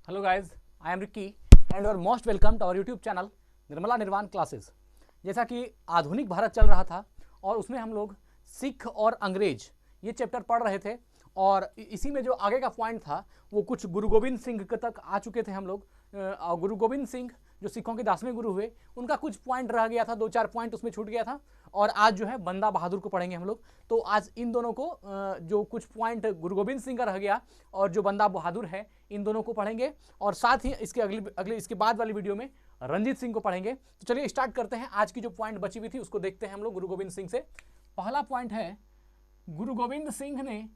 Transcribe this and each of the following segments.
Hello guys, I am Rikki and your most welcome to our YouTube channel Nirmala Nirvana classes. जैसा कि आधुनिक भारत चल रहा था और उसमें हम लोग सिख और अंग्रेज ये चैप्टर पढ़ रहे थे और इसी में जो आगे का पॉइंट था वो कुछ गुरु गोविंद सिंह तक आ चुके थे हम लोग। गुरु गोविंद सिंह जो सिखों के 10वें गुरु हुए उनका कुछ पॉइंट रह गया था, 2-4 पॉइंट उसमें छूट गया था और आज जो है बंदा बहादुर को पढ़ेंगे हम लोग। तो आज इन दोनों को जो कुछ पॉइंट गुरु गोविंद सिंह का रह गया और जो बंदा बहादुर है इन दोनों को पढ़ेंगे और साथ ही इसके अगले इसके बाद वाली वीडियो में रंजीत सिंह को पढ़ेंगे। तो चलिए स्टार्ट करते हैं। आज की जो पॉइंट बची हुई थी उसको देखते हैं हम लोग गुरु गोविंद सिंह से। पहला पॉइंट है गुरु गोविंद सिंह ने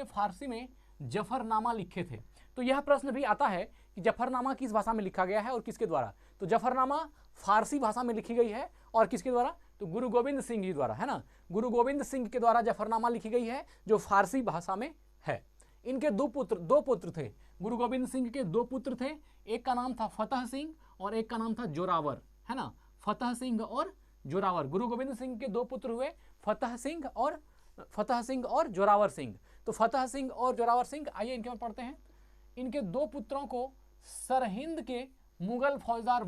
फारसी में जफरनामा लिखे थे। तो यह प्रश्न भी आता है कि जफरनामा किस भाषा में लिखा गया है और किसके द्वारा। तो जफरनामा फारसी भाषा में लिखी गई है और किसके द्वारा, तो गुरु गोविंद सिंह जी द्वारा, है ना। गुरु गोविंद सिंह के द्वारा जफरनामा लिखी गई है जो फारसी भाषा में है। इनके दो पुत्र थे। गुरु गोविंद सिंह के 2 पुत्र थे, एक का नाम था फतेह सिंह और एक का नाम था जोरावर, है ना। फतेह सिंह और जोरावर, गुरु गोविंद सिंह के 2 पुत्र हुए, फतेह सिंह और जोरावर सिंह। तो फतेह सिंह और जोरावर सिंह, आइए इनके में पढ़ते हैं। इनके 2 पुत्रों को सरहिंद के मुगल फौजदार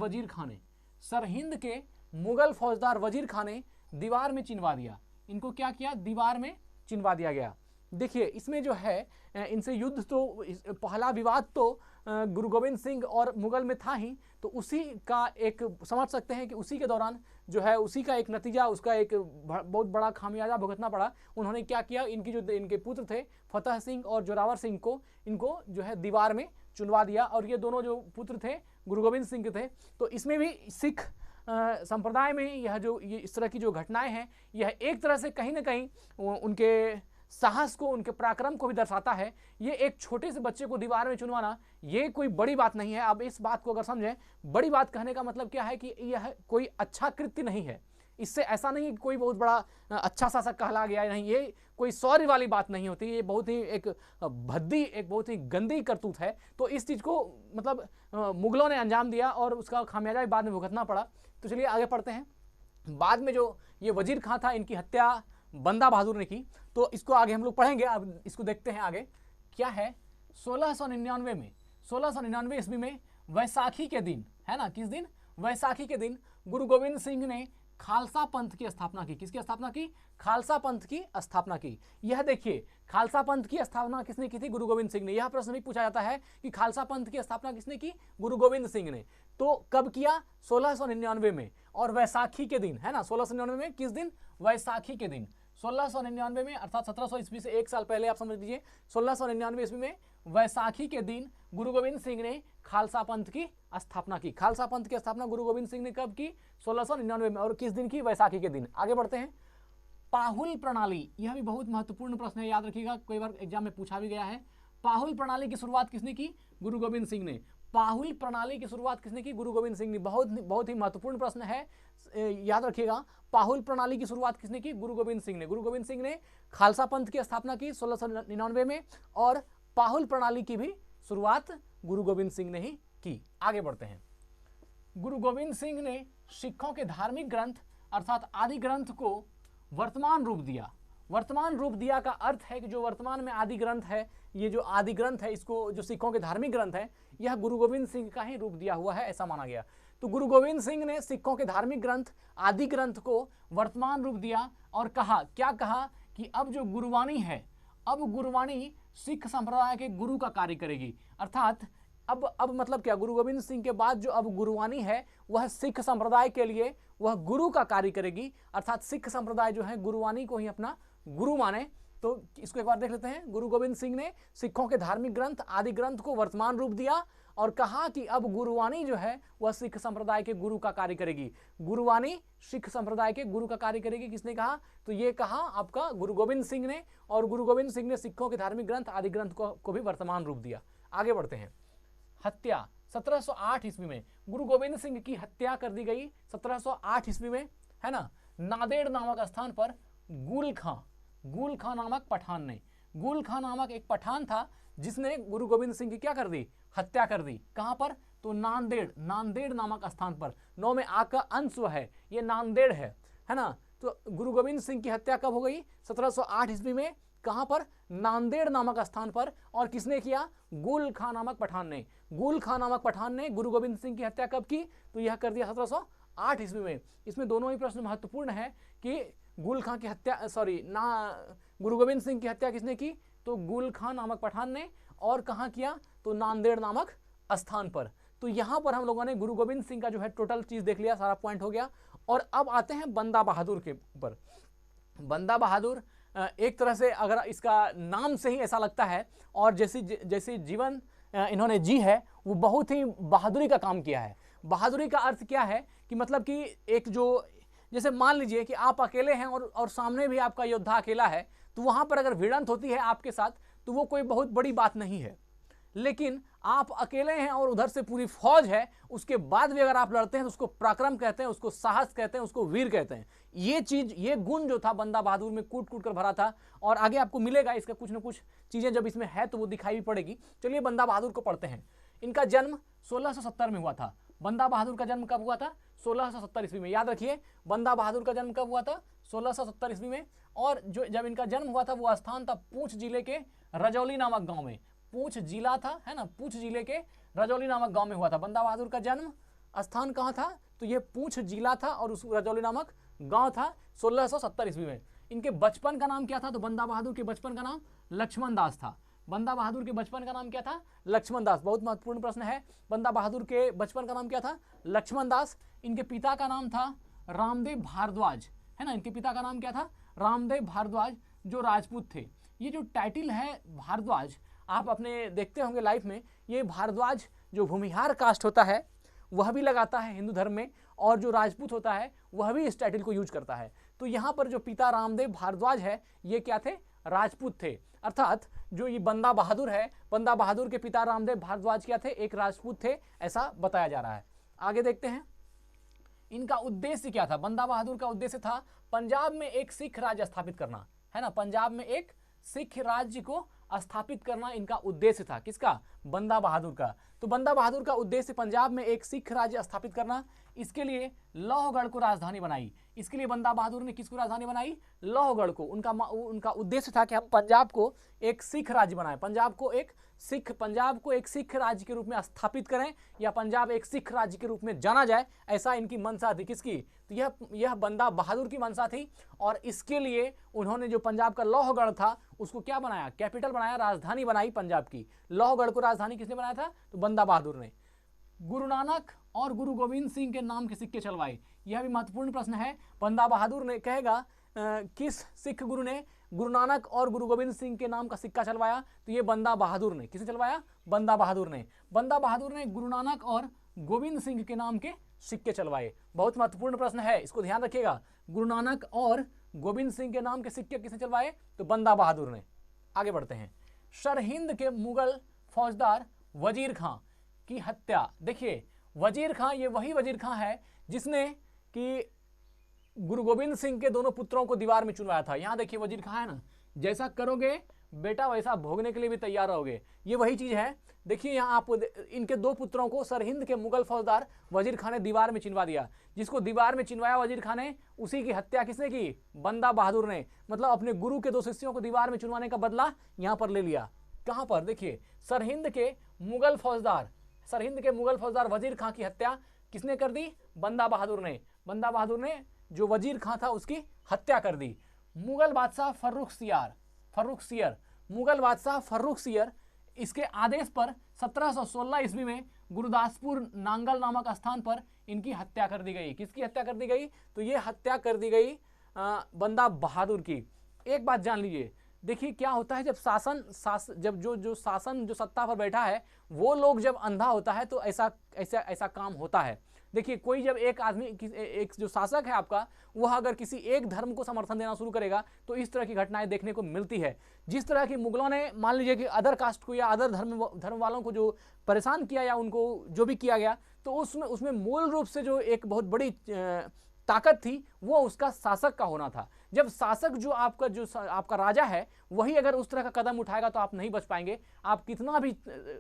वजीर खान ने दीवार में चिनवा दिया। इनको क्या किया, दीवार में चिनवा दिया गया। देखिए इसमें जो है इनसे युद्ध, तो पहला विवाद तो गुरु गोविंद सिंह और मुगल में था ही, तो उसी का एक समझ सकते हैं कि उसी के दौरान जो है उसी का एक नतीजा, उसका एक बहुत बड़ा खामियाजा भुगतना पड़ा। उन्होंने क्या किया, इनके पुत्र थे फतेह सिंह और जोरावर सिंह को इनको जो है दीवार में चुनवा दिया और ये दोनों जो पुत्र थे गुरु गोविंद सिंह के थे। तो इसमें भी सिख संप्रदाय में ये इस तरह की जो घटनाएं हैं यह एक तरह से कहीं ना कहीं उनके साहस को, उनके पराक्रम को भी दर्शाता है। ये एक छोटे से बच्चे को दीवार में चुनवाना ये कोई बड़ी बात नहीं है। अब इस बात को अगर समझें, बड़ी बात कहने का मतलब क्या है कि यह कोई अच्छा कृत्य नहीं है। इससे ऐसा नहीं कि कोई बहुत बड़ा अच्छा शासक कहला गया है, नहीं, ये कोई शौर्य वाली बात नहीं होती। ये बहुत ही एक भद्दी, एक बहुत ही गंदी करतूत है। तो इस चीज़ को मतलब मुगलों ने अंजाम दिया और उसका खामियाजा बाद में भुगतना पड़ा। तो चलिए आगे पढ़ते हैं। बाद में जो ये वजीर खां था, इनकी हत्या बंदा बहादुर ने की। तो इसको आगे हम लोग पढ़ेंगे। अब इसको देखते हैं आगे क्या है। 1699 ईस्वी में वैसाखी के दिन, है ना, किस दिन, वैसाखी के दिन गुरु गोविंद सिंह ने खालसा पंथ की स्थापना की। किसकी स्थापना की, खालसा पंथ की स्थापना की। यह देखिए खालसा पंथ की स्थापना किसने की थी, गुरु गोविंद सिंह ने। यह प्रश्न भी पूछा जाता है कि खालसा पंथ की स्थापना किसने की, गुरु गोविंद सिंह ने। तो कब किया, 1699 में, और वैसाखी के दिन, है ना। 1699 में किस दिन, वैसाखी के दिन। 1699 में अर्थात 1700 ईस्वी से 1 साल पहले, आप समझ लीजिए 1699 ईस्वी में वैसाखी के दिन गुरु गोविंद सिंह ने खालसा पंथ की स्थापना की। खालसा पंथ की स्थापना गुरु गोविंद सिंह ने कब की, 1699 में, और किस दिन की, वैसाखी के दिन। आगे बढ़ते हैं। पाहुल प्रणाली, यह भी बहुत महत्वपूर्ण प्रश्न है, याद रखिएगा, कई बार एग्जाम में पूछा भी गया है। पाहुल प्रणाली की शुरुआत किसने की, गुरु गोविंद सिंह ने। पाहुल प्रणाली की शुरुआत किसने की, गुरु गोविंद सिंह ने। बहुत ही महत्वपूर्ण प्रश्न है, याद रखिएगा। पाहुल प्रणाली की शुरुआत किसने की, गुरु गोविंद सिंह ने। गुरु गोविंद सिंह ने खालसा पंथ की स्थापना की 1699 में और पाहुल प्रणाली की भी शुरुआत गुरु गोविंद सिंह ने ही की। आगे बढ़ते हैं। गुरु गोविंद सिंह ने सिखों के धार्मिक ग्रंथ अर्थात आदि ग्रंथ को वर्तमान रूप दिया। वर्तमान रूप दिया का अर्थ है कि जो वर्तमान में आदि ग्रंथ है, ये जो आदि ग्रंथ है, इसको जो सिखों के धार्मिक ग्रंथ है, यह गुरु गोविंद सिंह का ही रूप दिया हुआ है, ऐसा माना गया। तो गुरु गोविंद सिंह ने सिखों के धार्मिक ग्रंथ आदि ग्रंथ को वर्तमान रूप दिया और कहा, क्या कहा कि अब जो गुरुवाणी है, अब गुरुवाणी सिख संप्रदाय के गुरु का कार्य करेगी। अर्थात अब मतलब क्या, गुरु गोविंद सिंह के बाद जो अब गुरुवाणी है वह सिख संप्रदाय के लिए वह गुरु का कार्य करेगी। अर्थात सिख संप्रदाय जो है गुरुवाणी को ही अपना गुरु माने। तो इसको एक बार देख लेते हैं। गुरु गोविंद सिंह ने सिखों के धार्मिक ग्रंथ आदि ग्रंथ को वर्तमान रूप दिया और कहा कि अब गुरुवाणी जो है वह सिख संप्रदाय के गुरु का कार्य करेगी। गुरुवाणी सिख संप्रदाय के गुरु का कार्य करेगी, किसने कहा, तो ये कहा आपका गुरु गोविंद सिंह ने। और गुरु गोविंद सिंह ने सिखों के धार्मिक ग्रंथ आदि ग्रंथ को भी वर्तमान रूप दिया। आगे बढ़ते हैं। हत्या 1708 ईस्वी में गुरु गोविंद सिंह की हत्या कर दी गई 1708 ईस्वी में, है ना। नांदेड़ नामक स्थान पर गुल खां नामक पठान ने, गुल खां नामक एक पठान था जिसने गुरु गोविंद सिंह की क्या कर दी, हत्या कर दी। कहां पर, तो नांदेड़ नामक स्थान पर। 9 में आ का अंश है, ये नांदेड़ है ना। तो गुरु गोविंद सिंह की हत्या कब हो गई, 1708 ईस्वी में। कहां पर? नांदेड़ नामक स्थान पर। और किसने किया? गुल खां नामक पठान ने। गुल खां नामक पठान ने गुरु गोविंद सिंह की हत्या कब की? तो यह कर दिया 1708 ईस्वी में। इसमें दोनों ही प्रश्न महत्वपूर्ण है कि गुल खां की हत्या गुरु गोविंद सिंह की हत्या किसने की? तो गुल खां नामक पठान ने। और कहां किया? तो नांदेड़ नामक स्थान पर। तो यहां पर हम लोगों ने गुरु गोविंद सिंह का जो है टोटल चीज देख लिया, सारा पॉइंट हो गया। और अब आते हैं बंदा बहादुर के ऊपर। बंदा बहादुर एक तरह से अगर इसका नाम से ही ऐसा लगता है, और जैसी जीवन इन्होंने जी है वो बहुत ही बहादुरी का काम किया है। बहादुरी का अर्थ क्या है कि मतलब कि एक जो, जैसे मान लीजिए कि आप अकेले हैं और सामने भी आपका योद्धा अकेला है, तो वहां पर अगर भिड़ंत होती है आपके साथ तो वो कोई बहुत बड़ी बात नहीं है। लेकिन आप अकेले हैं और उधर से पूरी फौज है, उसके बाद भी अगर आप लड़ते हैं तो उसको पराक्रम कहते हैं, उसको साहस कहते हैं, उसको वीर कहते हैं। ये चीज, ये गुण जो था बंदा बहादुर में कूट कूट कर भरा था। और आगे आपको मिलेगा इसका कुछ ना कुछ चीजें, जब इसमें है तो वो दिखाई भी पड़ेगी। चलिए बंदा बहादुर को पढ़ते हैं। इनका जन्म 1670 में हुआ था। बंदा बहादुर का जन्म कब हुआ था? 1670 ईस्वी में। याद रखिए, बंदा बहादुर का जन्म कब हुआ था? 1670 ईस्वी में। और जो जब इनका जन्म हुआ था वो स्थान था पूंछ जिले के रजौली नामक गांव में। पूंछ जिला था, है ना, पूंछ जिले के रजौली नामक गांव में हुआ था। बंदा बहादुर का जन्म स्थान कहां था? तो ये पूंछ जिला था और उस रजौली नामक गांव था 1670 ईस्वी में। इनके बचपन का नाम क्या था? तो बंदा बहादुर के बचपन का नाम लक्ष्मण दास था। बंदा बहादुर के बचपन का नाम क्या था? लक्ष्मण दास। बहुत महत्वपूर्ण प्रश्न है। बंदा बहादुर के बचपन का नाम क्या था? लक्ष्मण दास। इनके पिता का नाम था रामदेव भारद्वाज, है ना। इनके पिता का नाम क्या था? रामदेव भारद्वाज, जो राजपूत थे। ये जो टाइटिल है भारद्वाज, आप अपने देखते होंगे लाइफ में, ये भारद्वाज जो भूमिहार कास्ट होता है वह भी लगाता है हिंदू धर्म में, और जो राजपूत होता है वह भी इस टाइटल को यूज करता है। तो यहाँ पर जो पिता रामदेव भारद्वाज है, ये क्या थे? राजपूत थे। अर्थात जो ये बंदा बहादुर है, बंदा बहादुर के पिता रामदेव भारद्वाज क्या थे? एक राजपूत थे, ऐसा बताया जा रहा है। आगे देखते हैं, इनका उद्देश्य क्या था? बंदा बहादुर का उद्देश्य था पंजाब में एक सिख राज्य स्थापित करना, है ना। पंजाब में एक सिख राज्य को स्थापित करना इनका उद्देश्य था। किसका? बंदा बहादुर का। तो बंदा बहादुर का उद्देश्य पंजाब में एक सिख राज्य स्थापित करना। इसके लिए लौहगढ़ को राजधानी बनाई। इसके लिए बंदा बहादुर ने किसको राजधानी बनाई? लौहगढ़ को। उनका उद्देश्य था कि हम पंजाब को एक सिख राज्य बनाएं, पंजाब को एक सिख राज्य के रूप में स्थापित करें, या पंजाब एक सिख राज्य के रूप में जाना जाए, ऐसा इनकी मंशा थी। किसकी? तो यह बंदा बहादुर की मंशा थी। और इसके लिए उन्होंने जो पंजाब का लौहगढ़ था उसको क्या बनाया? कैपिटल बनाया, राजधानी बनाई पंजाब की। लौहगढ़ को राजधानी किसने बनाया था? तो बंदा बहादुर ने। गुरु नानक और गुरु गोविंद सिंह के नाम के सिक्के चलवाए। यह भी महत्वपूर्ण प्रश्न है। बंदा बहादुर ने कहेगा किस सिख गुरु ने गुरु नानक और गुरु गोविंद सिंह के नाम का सिक्का चलवाया? तो ये बंदा बहादुर ने। किसने चलवाया? बंदा बहादुर ने। बंदा बहादुर ने गुरु नानक और गोविंद सिंह के नाम के सिक्के चलवाए। बहुत महत्वपूर्ण प्रश्न है, इसको ध्यान रखिएगा। गुरु नानक और गोविंद सिंह के नाम के सिक्के किसने चलवाए? तो बंदा बहादुर ने। आगे बढ़ते हैं, सरहिंद के मुगल फौजदार वजीर खां की हत्या। देखिए, वजीर खां, ये वही वजीर खां है जिसने कि गुरु गोविंद सिंह के दोनों पुत्रों को दीवार में चुनवाया था। यहां देखिए वजीर खां है ना, जैसा करोगे बेटा वैसा भोगने के लिए भी तैयार रहोगे, ये वही चीज है। देखिए यहाँ आप इनके दो पुत्रों को सरहिंद के मुगल फौजदार वजीर खां ने दीवार में चिनवा दिया। जिसको दीवार में चिनवाया वजीर खां ने, उसी की हत्या किसने की? बंदा बहादुर ने। मतलब अपने गुरु के दो शिष्यों को दीवार में चुनवाने का बदला यहाँ पर ले लिया। कहां पर? देखिए, सरहिंद के मुगल फौजदार वजीर खां की हत्या किसने कर दी? बंदा बहादुर ने। बंदा बहादुर ने जो वजीर खां था उसकी हत्या कर दी। मुगल बादशाह फर्रुख सियर इसके आदेश पर 1716 ईस्वी में गुरदासपुर नांगल नामक स्थान पर इनकी हत्या कर दी गई। किसकी हत्या कर दी गई? तो ये हत्या कर दी गई बंदा बहादुर की। एक बात जान लीजिए, देखिए क्या होता है जब शासन जो सत्ता पर बैठा है वो लोग जब अंधा होता है तो ऐसा काम होता है। देखिए, कोई जब एक आदमी, एक जो शासक है आपका, वह अगर किसी एक धर्म को समर्थन देना शुरू करेगा तो इस तरह की घटनाएं देखने को मिलती है। जिस तरह की मुगलों ने मान लीजिए कि अदर कास्ट को या अदर धर्म वालों को जो परेशान किया या उनको जो भी किया गया, तो उसमें मूल रूप से जो एक बहुत बड़ी ताकत थी वो उसका शासक का होना था। जब शासक जो आपका राजा है वही अगर उस तरह का कदम उठाएगा तो आप नहीं बच पाएंगे। आप कितना भी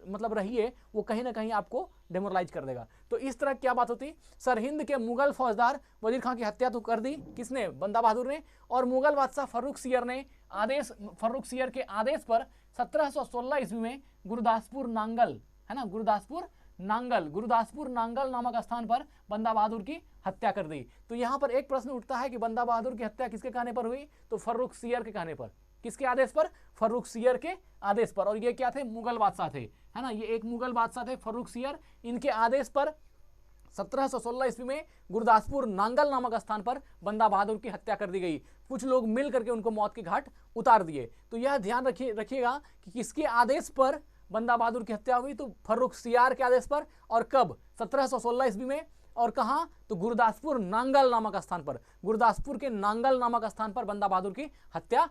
मतलब रहिए, वो कहीं ना कहीं आपको डेमोरलाइज कर देगा। तो इस तरह क्या बात होती? सरहिंद के मुगल फौजदार वजीर खां की हत्या तो कर दी किसने? बंदा बहादुर ने। और मुगल बादशाह फर्रुख सियर ने आदेश, फर्रुखसियर के आदेश पर 1716 ईस्वी में गुरदासपुर नांगल, है ना, गुरदासपुर नांगल नामक स्थान पर बंदा बहादुर की हत्या कर दी। तो यहां पर एक प्रश्न उठता है कि बंदा बहादुर की हत्या किसके कहने पर हुई? तो फर्रुखसियर के कहने पर। किसके आदेश पर? फर्रुखसियर के आदेश पर। और ये क्या थे? मुगल बादशाह थे, है ना, ये एक मुगल बादशाह थे फर्रुखसियर। इनके आदेश पर 1716 ईस्वी में गुरदासपुर नांगल नामक स्थान पर बंदा बहादुर की हत्या कर दी गई। कुछ लोग मिल करके उनको मौत के घाट उतार दिए। तो यह ध्यान रखिएगा कि किसके आदेश पर बंदा बहादुर की हत्या हुई? तो फर्रुखसियार के आदेश पर। और कब? 1716 ईस्वी में। और कहां? तो गुरदासपुर नांगल नामक स्थान पर, गुरदासपुर के नांगल नामक स्थान पर बंदा बहादुर की हत्या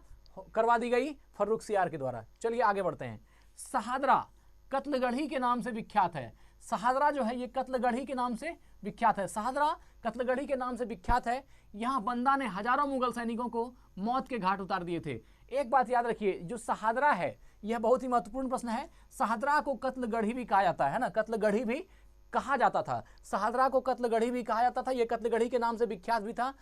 करवा दी गई फर्रुखसियार के द्वारा। चलिए आगे बढ़ते हैं। सहादरा कत्लगढ़ी के नाम से विख्यात है। सहादरा जो है ये कत्लगढ़ी के नाम से विख्यात है। सहादरा कत्लगढ़ी के नाम से विख्यात है। यहां बंदा ने हजारों मुगल सैनिकों को मौत के घाट उतार दिए थे। एक बात याद रखिए, जो सहादरा है यह बहुत ही महत्वपूर्ण प्रश्न है। सहादरा को कत्लगढ़ी भी कहा जाता है ना, कत्लगढ़ी भी कहा जाता था। सहादरा को कत्लगढ़ी भी कहा जाता था। यह कत्लगढ़ी के नाम से विख्यात भी था।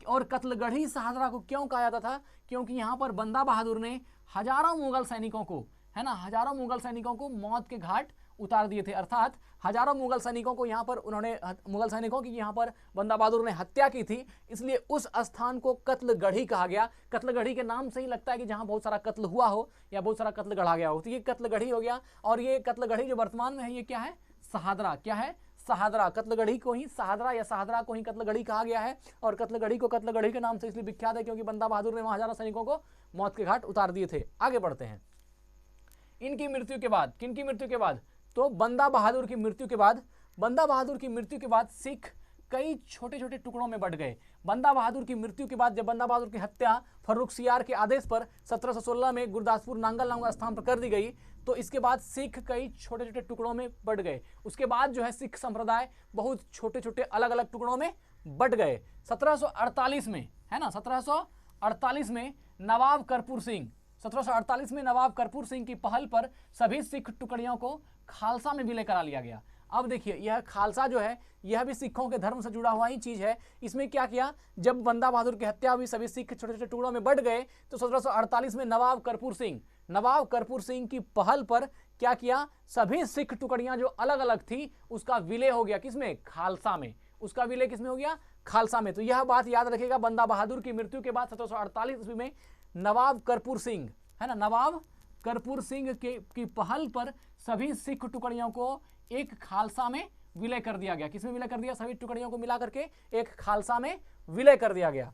और कत्लगढ़ी सहादरा को क्यों कहा जाता था? क्योंकि यहां पर बंदा बहादुर ने हजारों मुगल सैनिकों को, है ना, हजारों मुगल सैनिकों को मौत के घाट उतार दिए थे। अर्थात हजारों मुगल सैनिकों को यहाँ पर उन्होंने, मुगल सैनिकों की यहाँ पर बंदा बहादुर ने हत्या की थी, इसलिए उस स्थान को कत्लगढ़ी कहा गया। कत्लगढ़ी के नाम से ही लगता है कि जहाँ बहुत सारा कत्ल हुआ हो या बहुत सारा कत्ल गढ़ा गया हो, तो ये कत्लगढ़ी हो गया। और ये कत्लगढ़ी जो वर्तमान में है ये क्या है? सहादरा। क्या है? सहादरा। कत्लगढ़ी को ही सहादरा या सहादरा को ही कत्लगढ़ी कहा गया है। और कत्लगढ़ी को कत्लगढ़ी के नाम से इसलिए विख्यात है क्योंकि बंदा बहादुर ने वहां हजारों सैनिकों को मौत के घाट उतार दिए थे। आगे बढ़ते हैं। इनकी मृत्यु के बाद, किनकी मृत्यु के बाद? तो बंदा बहादुर की मृत्यु के बाद, बंदा बहादुर की मृत्यु के बाद सिख कई छोटे छोटे टुकड़ों में बट गए। बंदा बहादुर की मृत्यु के बाद जब बंदा बहादुर की हत्या फर्रुखसियार के आदेश पर 1716 में गुरदासपुर नांगल नामक स्थान पर कर दी गई, तो इसके बाद सिख कई छोटे छोटे टुकड़ों में बट गए। उसके बाद जो है सिख संप्रदाय बहुत छोटे छोटे अलग अलग टुकड़ों में बट गए। 1748 में, है ना, 1748 में नवाब करपूर सिंह, 1748 में नवाब करपूर सिंह की पहल पर सभी सिख टुकड़ियों को खालसा में विलय करा लिया गया। अब देखिए यह खालसा जो है यह भी सिखों के धर्म से जुड़ा हुआ ही चीज है। इसमें क्या किया? जब बंदा बहादुर की हत्या हुई, सभी सिख छोटे छोटे टुकड़ों में बट गए, तो 1748 में नवाब करपूर सिंह की पहल पर क्या किया? सभी सिख टुकड़ियां जो अलग अलग थी उसका विलय हो गया। किसमें? खालसा में। उसका विलय किसमें हो गया? खालसा में। तो यह बात याद रखेगा, बंदा बहादुर की मृत्यु के बाद 1748 ईस्वी में नवाब करपूर सिंह, है ना, नवाब करपूर सिंह की पहल पर सभी सिख टुकड़ियों को एक खालसा में विलय कर दिया गया। किसमें विलय कर दिया? सभी टुकड़ियों को मिला करके एक खालसा में विलय कर दिया गया।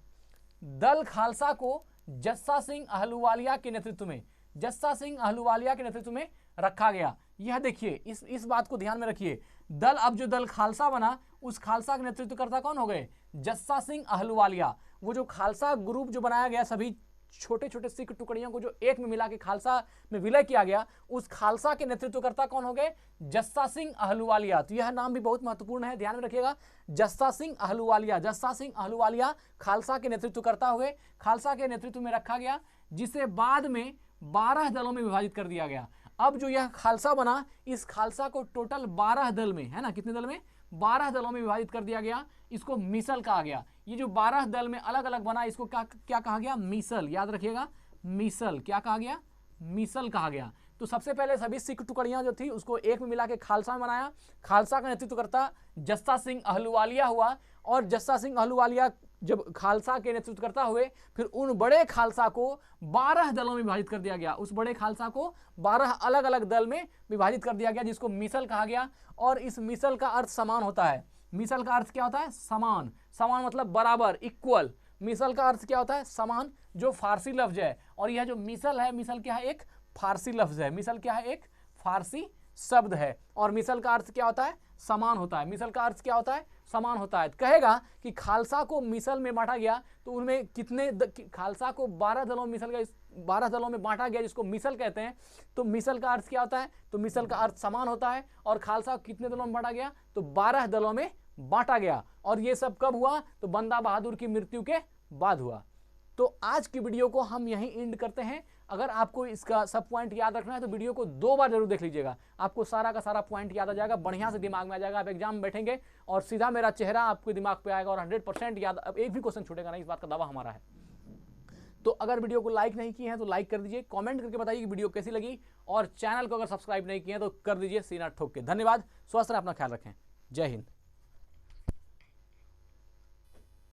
दल खालसा को जस्सा सिंह अहलूवालिया के नेतृत्व में, जस्सा सिंह अहलूवालिया के नेतृत्व में रखा गया। यह देखिए, इस बात को ध्यान में रखिए। दल, अब जो दल खालसा बना उस खालसा के नेतृत्वकर्ता कौन हो गए? जस्सा सिंह अहलूवालिया। वो जो खालसा ग्रुप जो बनाया गया, सभी छोटे छोटे सिख टुकड़ियों को जो एक में मिला के खालसा में विलय किया गया, उस खालसा के नेतृत्वकर्ता कौन हो गए? जस्सा सिंह अहलूवालिया। तो यह नाम भी बहुत महत्वपूर्ण है, ध्यान में रखिएगा। जस्सा सिंह अहलूवालिया, जस्सा सिंह अहलूवालिया खालसा के नेतृत्वकर्ता हो गए। खालसा के नेतृत्व में रखा गया, जिसे बाद में 12 दलों में विभाजित कर दिया गया। अब जो यह खालसा बना, इस खालसा को टोटल 12 दल में, है ना, कितने दल में? 12 दलों में विभाजित कर दिया गया। इसको मिसल कहा गया। ये जो 12 दल में अलग अलग बना, इसको क्या कहा गया? मिसल। याद रखिएगा, मिसल। क्या कहा गया? मिसल कहा गया। तो सबसे पहले सभी सिख टुकड़ियां जो थी उसको एक में मिला के खालसा में बनाया। खालसा का नेतृत्वकर्ता जस्सा सिंह अहलूवालिया हुआ। और जस्सा सिंह अहलूवालिया जब खालसा के नेतृत्वकर्ता हुए, फिर उन बड़े खालसा को 12 दलों में विभाजित कर दिया गया। उस बड़े खालसा को 12 अलग अलग दल में विभाजित कर दिया गया, जिसको मिसल कहा गया। और इस मिसल का अर्थ समान होता है। मिसल का अर्थ क्या होता है? समान। समान मतलब बराबर, इक्वल। मिसल का अर्थ क्या होता है? समान, जो फारसी लफ्ज है। और यह जो मिसल है, मिसल क्या है? एक फारसी लफ्ज है। मिसल क्या है? एक फारसी शब्द है। और मिसल का अर्थ क्या होता है? समान होता है। मिसल का अर्थ क्या होता है? समान होता है। कहेगा कि खालसा को मिसल में बांटा गया, तो उनमें कितने खालसा को 12 दलों में मिसल गया, 12 दलों में बांटा गया, जिसको मिसल कहते हैं। तो मिसल का अर्थ क्या होता है? तो मिसल का अर्थ समान होता है। और खालसा कितने दलों में बांटा गया? तो 12 दलों में बांटा गया। और ये सब कब हुआ? तो बंदा बहादुर की मृत्यु के बाद हुआ। तो आज की वीडियो को हम यहीं एंड करते हैं। अगर आपको इसका सब पॉइंट याद रखना है तो वीडियो को 2 बार जरूर देख लीजिएगा। आपको सारा का सारा पॉइंट याद आ जाएगा, बढ़िया से दिमाग में आ जाएगा। आप एग्जाम में बैठेंगे और सीधा मेरा चेहरा आपके दिमाग पे आएगा और 100% याद, अब एक भी क्वेश्चन छूटेगा नहीं, इस बात का दावा हमारा है। तो अगर वीडियो को लाइक नहीं किए हैं तो लाइक कर दीजिए, कमेंट करके बताइए कि वीडियो कैसी लगी, और चैनल को अगर सब्सक्राइब नहीं किए हैं तो कर दीजिए सीना ठोक के। धन्यवाद, स्वस्थ रहें, अपना ख्याल रखें, जय हिंद।